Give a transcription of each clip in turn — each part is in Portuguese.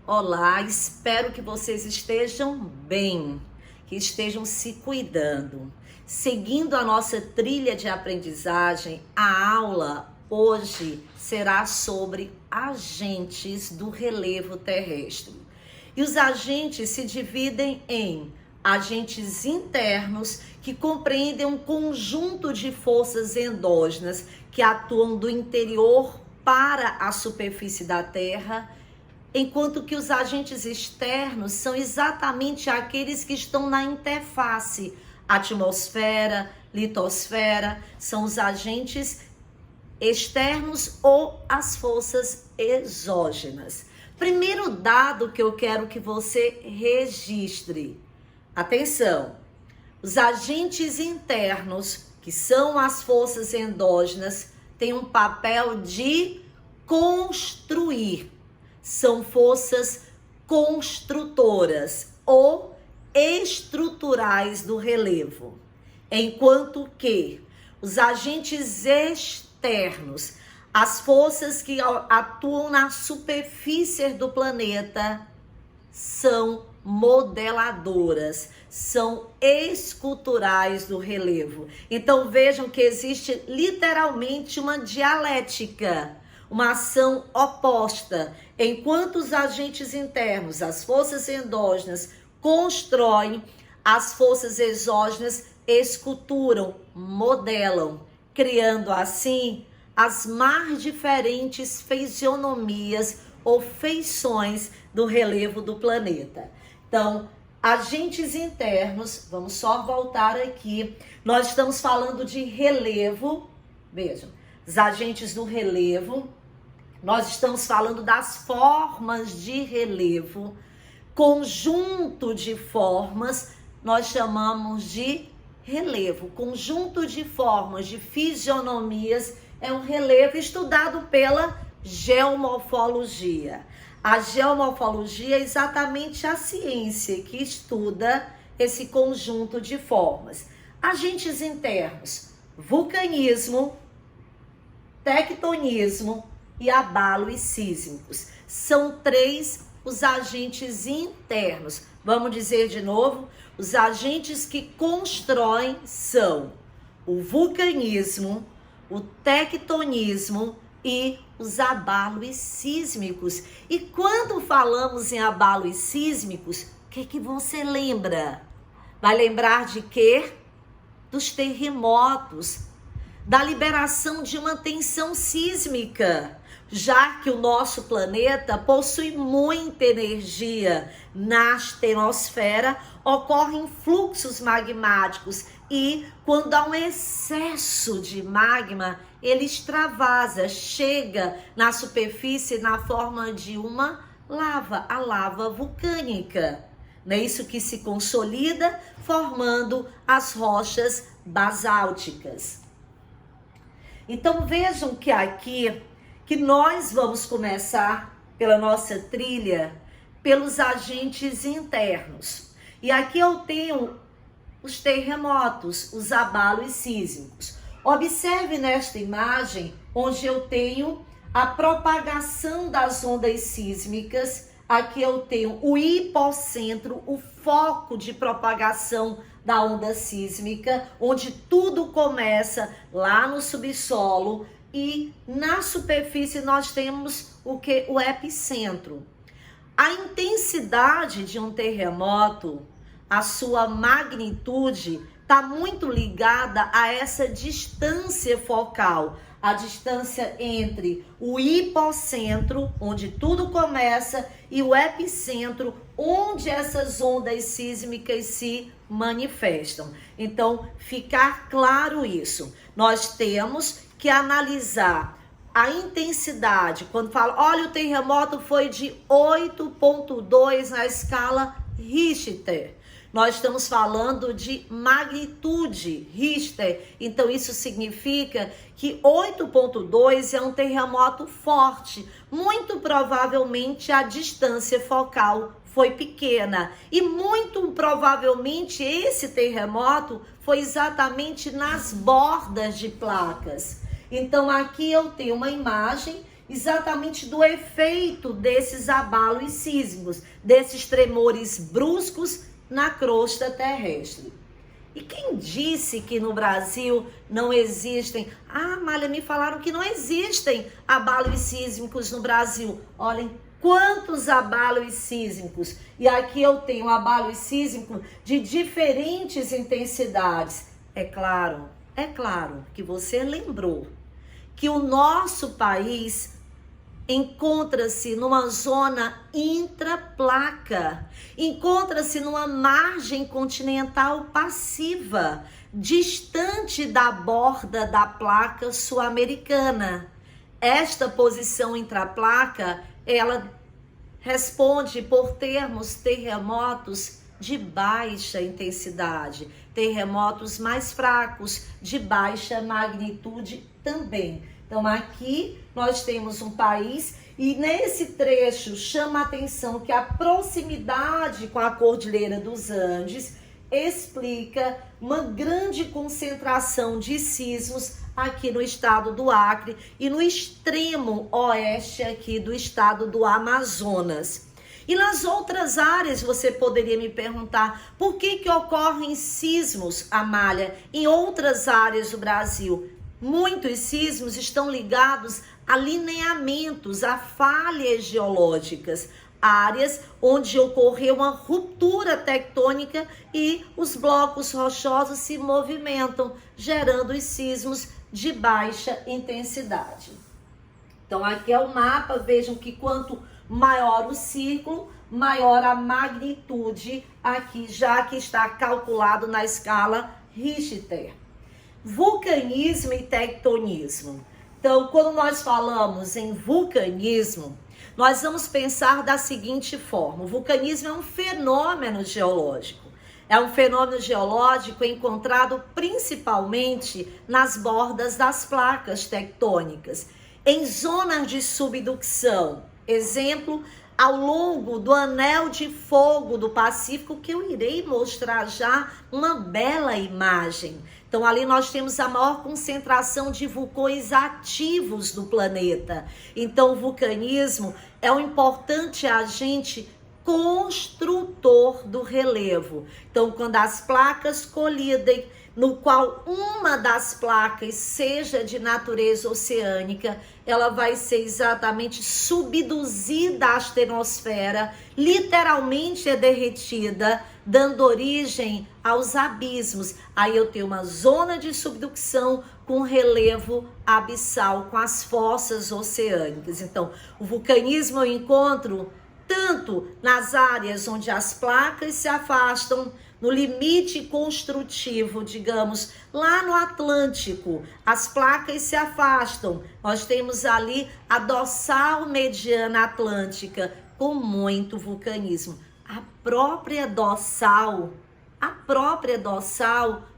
Olá, espero que vocês estejam bem, que estejam se cuidando. Seguindo a nossa trilha de aprendizagem, a aula hoje será sobre agentes do relevo terrestre. E os agentes se dividem em agentes internos, que compreendem um conjunto de forças endógenas que atuam do interior para a superfície da Terra, enquanto que os agentes externos são exatamente aqueles que estão na interface. Atmosfera, litosfera, são os agentes externos ou as forças exógenas. Primeiro dado que eu quero que você registre. Atenção, os agentes internos, que são as forças endógenas, têm um papel de construir. São forças construtoras ou estruturais do relevo. Enquanto que os agentes externos, as forças que atuam na superfície do planeta, são modeladoras, são esculturais do relevo. Então vejam que existe literalmente uma dialética, uma ação oposta. Enquanto os agentes internos, as forças endógenas, constroem, as forças exógenas esculturam, modelam, criando assim as mais diferentes fisionomias ou feições do relevo do planeta. Então, agentes internos, vamos só voltar aqui, nós estamos falando de relevo, vejam, os agentes do relevo, nós estamos falando das formas de relevo, conjunto de formas, nós chamamos de relevo, conjunto de formas, de fisionomias, é um relevo estudado pela geomorfologia. A geomorfologia é exatamente a ciência que estuda esse conjunto de formas. Agentes internos, vulcanismo, tectonismo e abalos sísmicos. São três os agentes internos. Vamos dizer de novo, os agentes que constroem são o vulcanismo, o tectonismo e os abalos sísmicos. E quando falamos em abalos sísmicos, o que você lembra? Vai lembrar de quê? Dos terremotos, da liberação de uma tensão sísmica, já que o nosso planeta possui muita energia. Na astenosfera ocorrem fluxos magmáticos e quando há um excesso de magma, ele extravasa, chega na superfície na forma de uma lava, a lava vulcânica. Não é isso que se consolida, formando as rochas basálticas. Então vejam que aqui, que nós vamos começar pela nossa trilha, pelos agentes internos. E aqui eu tenho os terremotos, os abalos sísmicos. Observe nesta imagem, onde eu tenho a propagação das ondas sísmicas. Aqui eu tenho o hipocentro, o foco de propagação da onda sísmica, onde tudo começa lá no subsolo, e na superfície nós temos o que? O epicentro. A intensidade de um terremoto, a sua magnitude, está muito ligada a essa distância focal, a distância entre o hipocentro, onde tudo começa, e o epicentro, onde essas ondas sísmicas se manifestam. Então, ficar claro isso. Nós temos que analisar a intensidade. Quando fala, olha, o terremoto foi de 8,2 na escala Richter. Nós estamos falando de magnitude Richter. Então, isso significa que 8,2 é um terremoto forte. Muito provavelmente a distância focal foi pequena. E muito provavelmente esse terremoto foi exatamente nas bordas de placas. Então, aqui eu tenho uma imagem exatamente do efeito desses abalos sísmicos, desses tremores bruscos na crosta terrestre. E quem disse que no Brasil não existem? Ah, Malha, me falaram que não existem abalos sísmicos no Brasil. Olhem quantos abalos sísmicos. E aqui eu tenho abalos sísmicos de diferentes intensidades. É claro que você lembrou que o nosso país encontra-se numa zona intraplaca, encontra-se numa margem continental passiva, distante da borda da placa sul-americana. Esta posição intraplaca, ela responde por termos terremotos de baixa intensidade, terremotos mais fracos, de baixa magnitude também. Então aqui nós temos um país e nesse trecho chama a atenção que a proximidade com a Cordilheira dos Andes explica uma grande concentração de sismos aqui no estado do Acre e no extremo oeste aqui do estado do Amazonas. E nas outras áreas você poderia me perguntar por que ocorrem sismos, Amália, em outras áreas do Brasil? Muitos sismos estão ligados a lineamentos, a falhas geológicas, áreas onde ocorreu uma ruptura tectônica e os blocos rochosos se movimentam, gerando os sismos de baixa intensidade. Então aqui é o mapa, vejam que quanto maior o círculo, maior a magnitude aqui, já que está calculado na escala Richter. Vulcanismo e tectonismo. Então, quando nós falamos em vulcanismo, nós vamos pensar da seguinte forma: o vulcanismo é um fenômeno geológico. É um fenômeno geológico encontrado principalmente nas bordas das placas tectônicas, em zonas de subducção. Exemplo, ao longo do anel de fogo do Pacífico, que eu irei mostrar já uma bela imagem. Então, ali nós temos a maior concentração de vulcões ativos do planeta. Então, o vulcanismo é um importante agente construtor do relevo. Então, quando as placas colidem, no qual uma das placas seja de natureza oceânica, ela vai ser exatamente subduzida à astenosfera, literalmente é derretida, dando origem aos abismos. Aí eu tenho uma zona de subducção com relevo abissal, com as fossas oceânicas. Então, o vulcanismo eu encontro tanto nas áreas onde as placas se afastam, no limite construtivo, digamos, lá no Atlântico, as placas se afastam. Nós temos ali a dorsal mediana atlântica com muito vulcanismo. A própria dorsal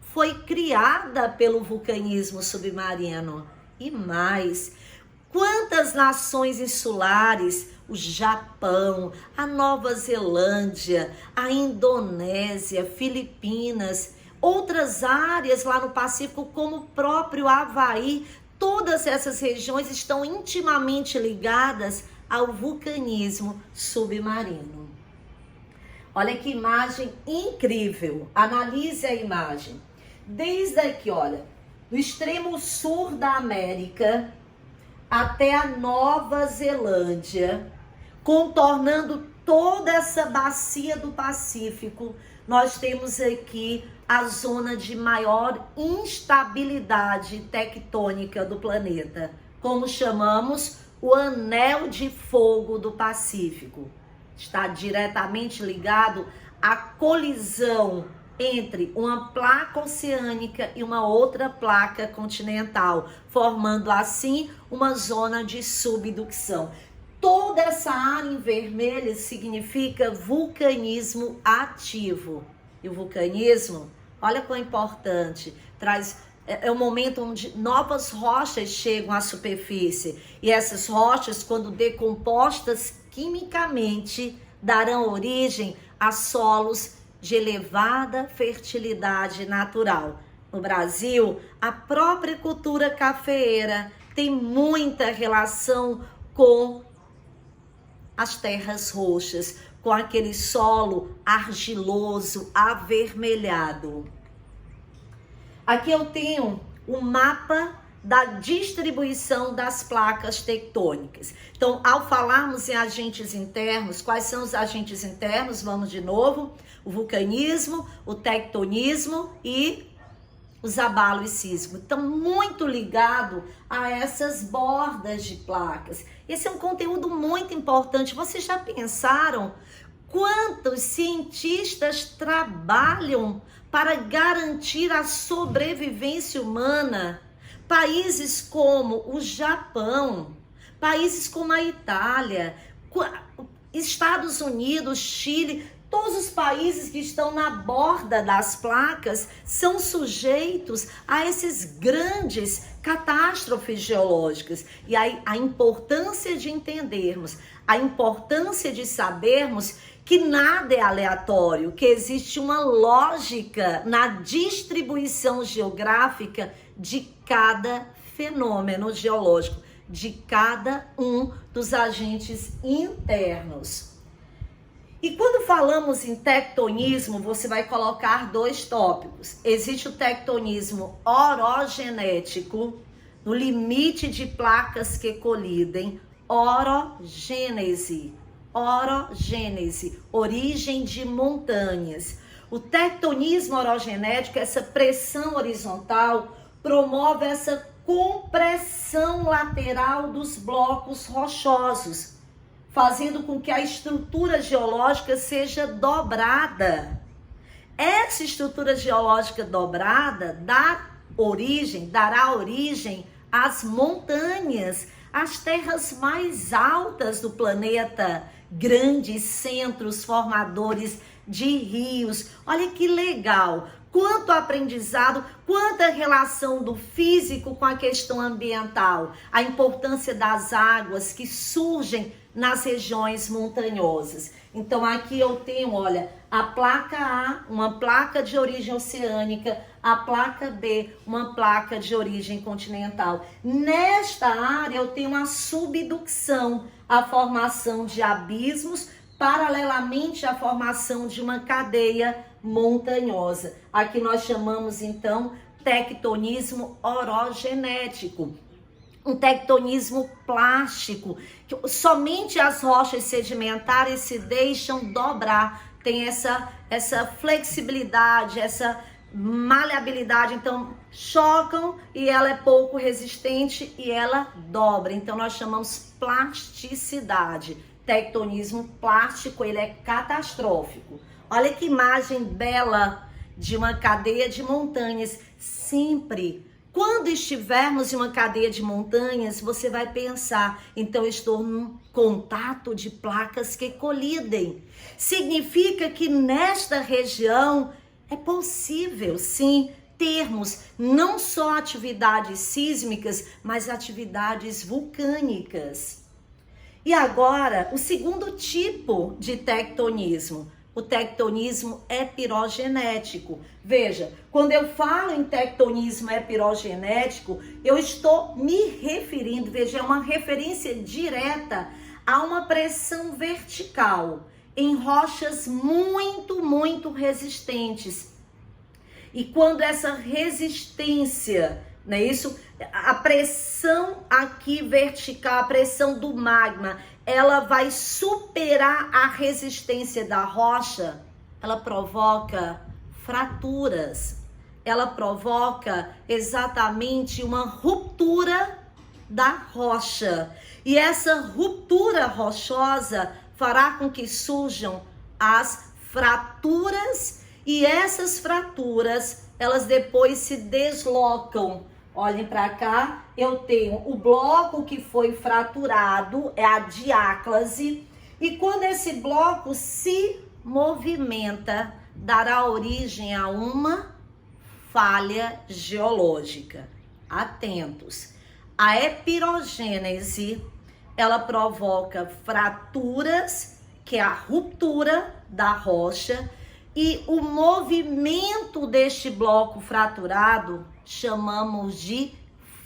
foi criada pelo vulcanismo submarino. E mais, quantas nações insulares, o Japão, a Nova Zelândia, a Indonésia, Filipinas, outras áreas lá no Pacífico, como o próprio Havaí, todas essas regiões estão intimamente ligadas ao vulcanismo submarino. Olha que imagem incrível, analise a imagem. Desde aqui, olha, do extremo sul da América até a Nova Zelândia, contornando toda essa bacia do Pacífico, nós temos aqui a zona de maior instabilidade tectônica do planeta, como chamamos o anel de fogo do Pacífico. Está diretamente ligado à colisão entre uma placa oceânica e uma outra placa continental, formando assim uma zona de subducção. Toda essa área em vermelho significa vulcanismo ativo. E o vulcanismo, olha quão importante, é um momento onde novas rochas chegam à superfície. E essas rochas, quando decompostas quimicamente, darão origem a solos de elevada fertilidade natural. No Brasil, a própria cultura cafeeira tem muita relação com as terras roxas, com aquele solo argiloso, avermelhado. Aqui eu tenho o mapa da distribuição das placas tectônicas. Então, ao falarmos em agentes internos, quais são os agentes internos? Vamos de novo: o vulcanismo, o tectonismo e os abalos sísmicos. Então, muito ligado a essas bordas de placas. Esse é um conteúdo muito importante. Vocês já pensaram quantos cientistas trabalham para garantir a sobrevivência humana? Países como o Japão, países como a Itália, Estados Unidos, Chile, todos os países que estão na borda das placas são sujeitos a esses grandes catástrofes geológicas. E aí a importância de entendermos, a importância de sabermos que nada é aleatório, que existe uma lógica na distribuição geográfica de cada fenômeno geológico, de cada um dos agentes internos. E quando falamos em tectonismo, você vai colocar dois tópicos. Existe o tectonismo orogenético, no limite de placas que colidem, orogênese, origem de montanhas. O tectonismo orogenético, essa pressão horizontal, promove essa compressão lateral dos blocos rochosos, fazendo com que a estrutura geológica seja dobrada. Essa estrutura geológica dobrada dará origem às montanhas, às terras mais altas do planeta, grandes centros formadores de rios. Olha que legal! Quanto aprendizado, quanta relação do físico com a questão ambiental, a importância das águas que surgem nas regiões montanhosas. Então aqui eu tenho, olha, a placa A, uma placa de origem oceânica, a placa B, uma placa de origem continental. Nesta área eu tenho uma subducção, a formação de abismos, paralelamente à formação de uma cadeia montanhosa. Aqui nós chamamos então tectonismo orogenético. Um tectonismo plástico, que somente as rochas sedimentares se deixam dobrar, tem essa flexibilidade, essa maleabilidade, então chocam e ela é pouco resistente e ela dobra, então nós chamamos plasticidade. Tectonismo plástico, ele é catastrófico. Olha que imagem bela de uma cadeia de montanhas. Sempre, quando estivermos em uma cadeia de montanhas, você vai pensar, então eu estou num contato de placas que colidem. Significa que nesta região é possível, sim, termos não só atividades sísmicas, mas atividades vulcânicas. E agora, o segundo tipo de tectonismo, o tectonismo epirogenético. Veja, quando eu falo em tectonismo epirogenético, eu estou me referindo, veja, é uma referência direta a uma pressão vertical em rochas muito resistentes. E quando essa resistência, não é isso? A pressão aqui vertical, a pressão do magma, ela vai superar a resistência da rocha, ela provoca fraturas, ela provoca exatamente uma ruptura da rocha. E essa ruptura rochosa fará com que surjam as fraturas, e essas fraturas, elas depois se deslocam. Olhem para cá, eu tenho o bloco que foi fraturado, é a diáclase, e quando esse bloco se movimenta, dará origem a uma falha geológica. Atentos, a epirogênese, ela provoca fraturas, que é a ruptura da rocha, e o movimento deste bloco fraturado chamamos de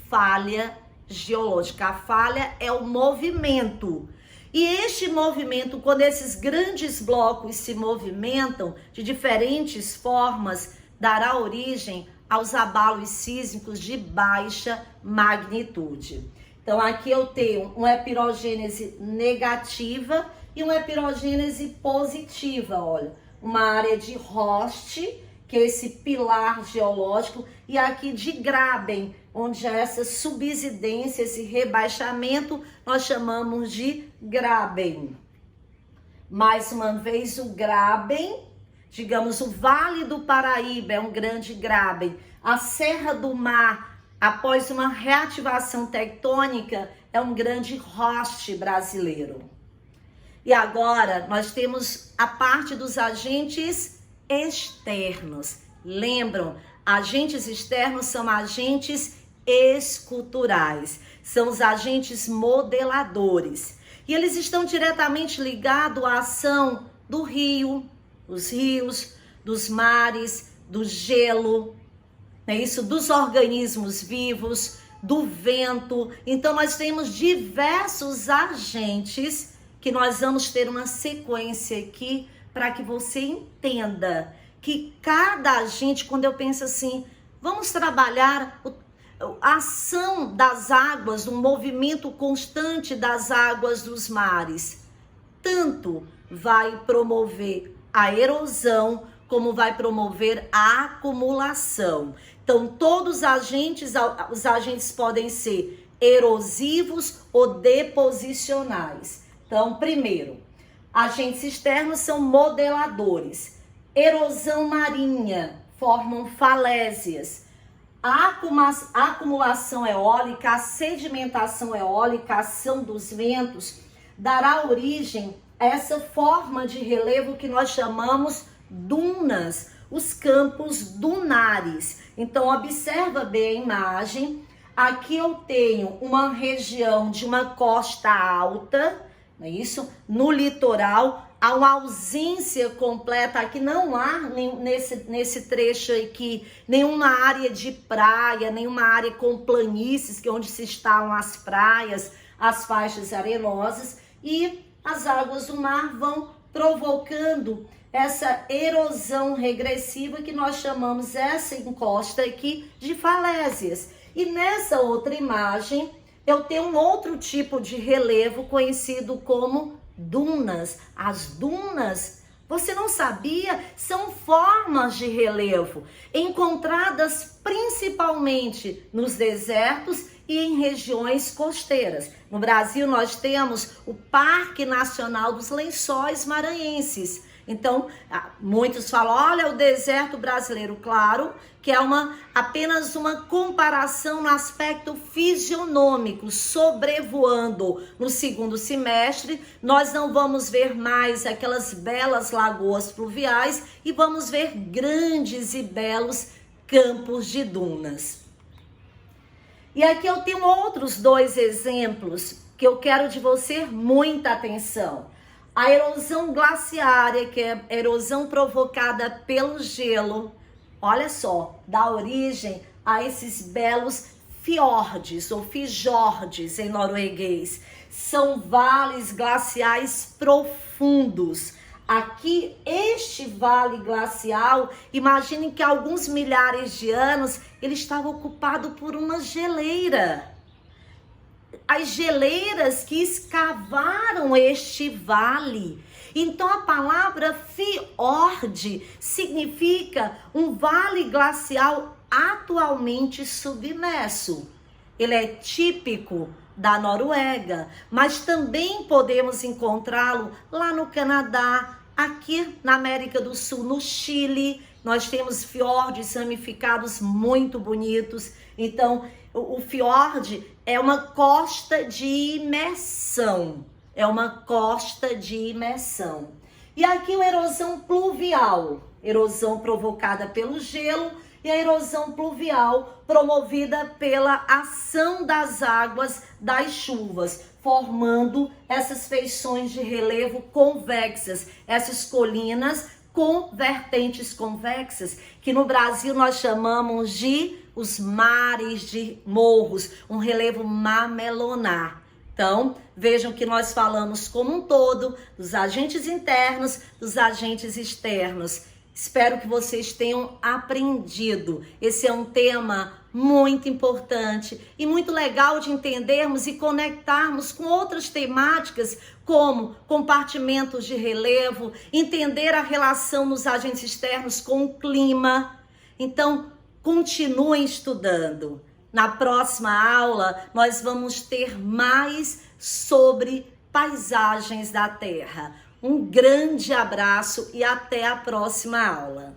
falha geológica. A falha é o movimento. E este movimento, quando esses grandes blocos se movimentam de diferentes formas, dará origem aos abalos sísmicos de baixa magnitude. Então aqui eu tenho uma epirogênese negativa e uma epirogênese positiva, olha. Uma área de roche, que é esse pilar geológico, e aqui de Graben, onde há essa subsidência, esse rebaixamento, nós chamamos de Graben. Mais uma vez, o Graben, digamos, o Vale do Paraíba é um grande Graben. A Serra do Mar, após uma reativação tectônica, é um grande roche brasileiro. E agora, nós temos a parte dos agentes externos. Lembram? Agentes externos são agentes esculturais, são os agentes modeladores. E eles estão diretamente ligados à ação do rio, dos rios, dos mares, do gelo, é isso, dos organismos vivos, do vento. Então nós temos diversos agentes que nós vamos ter uma sequência aqui para que você entenda que cada agente, quando eu penso assim, vamos trabalhar a ação das águas, o movimento constante das águas dos mares, tanto vai promover a erosão, como vai promover a acumulação. Então, todos os agentes podem ser erosivos ou deposicionais. Então, primeiro, agentes externos são modeladores. Erosão marinha, formam falésias. A acumulação eólica, a sedimentação eólica, a ação dos ventos, dará origem a essa forma de relevo que nós chamamos dunas, os campos dunares. Então, observa bem a imagem. Aqui eu tenho uma região de uma costa alta, não é isso? No litoral, há uma ausência completa, aqui não há nesse trecho aqui nenhuma área de praia, nenhuma área com planícies, que é onde se instalam as praias, as faixas arenosas, e as águas do mar vão provocando essa erosão regressiva que nós chamamos essa encosta aqui de falésias. E nessa outra imagem eu tenho um outro tipo de relevo conhecido como dunas. As dunas, você não sabia, são formas de relevo encontradas principalmente nos desertos e em regiões costeiras. No Brasil nós temos o Parque Nacional dos Lençóis Maranhenses. Então, muitos falam, olha o deserto brasileiro, claro, que é apenas uma comparação no aspecto fisionômico, sobrevoando no segundo semestre, nós não vamos ver mais aquelas belas lagoas fluviais e vamos ver grandes e belos campos de dunas. E aqui eu tenho outros dois exemplos que eu quero de você muita atenção. A erosão glaciária, que é a erosão provocada pelo gelo, olha só, dá origem a esses belos fiordes ou fjordes em norueguês. São vales glaciais profundos. Aqui, este vale glacial, imaginem que há alguns milhares de anos ele estava ocupado por uma geleira. As geleiras que escavaram este vale. Então a palavra fiord significa um vale glacial atualmente submerso. Ele é típico da Noruega, mas também podemos encontrá-lo lá no Canadá, aqui na América do Sul, no Chile. Nós temos fiordes ramificados muito bonitos. Então, o fiord é uma costa de imersão. É uma costa de imersão. E aqui a erosão pluvial. Erosão provocada pelo gelo e a erosão pluvial promovida pela ação das águas das chuvas, formando essas feições de relevo convexas, essas colinas com vertentes convexas, que no Brasil nós chamamos de os mares de morros, um relevo mamelonar. Então, vejam que nós falamos como um todo dos agentes internos, dos agentes externos. Espero que vocês tenham aprendido. Esse é um tema muito importante e muito legal de entendermos e conectarmos com outras temáticas, como compartimentos de relevo, entender a relação nos agentes externos com o clima. Então, continuem estudando. Na próxima aula, nós vamos ter mais sobre paisagens da Terra. Um grande abraço e até a próxima aula.